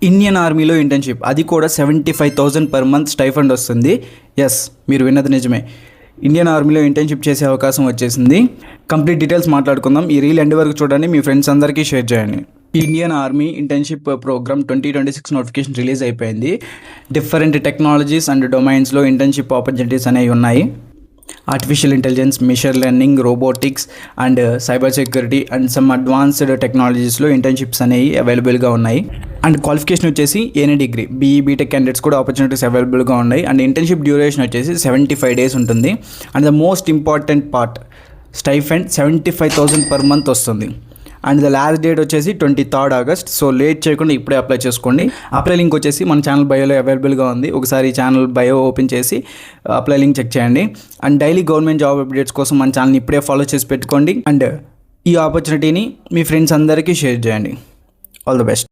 Indian ఆర్మీలో internship, అది కూడా 75,000 పర్ మంత్ స్టైఫండ్ వస్తుంది. ఎస్, మీరు విన్నది నిజమే. ఇండియన్ ఆర్మీలో ఇంటర్న్షిప్ చేసే అవకాశం వచ్చేసింది. కంప్లీట్ డీటెయిల్స్ మాట్లాడుకుందాం. ఈ రీల్ ఎండ్ వరకు చూడండి, మీ ఫ్రెండ్స్ అందరికీ షేర్ చేయండి. Indian army internship program 2026 notification release అయిపోయింది. డిఫరెంట్ టెక్నాలజీస్ అండ్ డొమైన్స్లో ఇంటర్న్షిప్ ఆపర్చునిటీస్ అనేవి ఉన్నాయి. Artificial intelligence, machine learning, robotics and cyber security and some advanced టెక్నాలజీస్లో ఇంటర్న్షిప్స్ అనేవి అవైలబుల్గా ఉన్నాయి. అండ్ క్వాలిఫికేషన్ వచ్చేసి any degree, BE BTech candidates కూడా ఆపర్చునిటీస్ అవైలబుల్గా ఉన్నాయి. అండ్ ఇంటర్న్షిప్ డ్యూరేషన్ వచ్చేసి 75 డేస్ ఉంటుంది. And the most important part, stipend 75,000 per month వస్తుంది. అండ్ ద లాస్ట్ డేట్ వచ్చేసి 23rd August. సో లేట్ చేయకుండా ఇప్పుడే అప్లై చేసుకోండి. అప్లై లింక్ వచ్చేసి మన ఛానల్ బయోలో అవైలబుల్గా ఉంది. ఒకసారి ఛానల్ బయో ఓపెన్ చేసి అప్లై లింక్ చెక్ చేయండి. And daily government job updates కోసం మన ఛానల్ని ఇప్పుడే ఫాలో చేసి పెట్టుకోండి. అండ్ ఈ ఆపర్చునిటీని మీ ఫ్రెండ్స్ అందరికీ షేర్ చేయండి. All the best.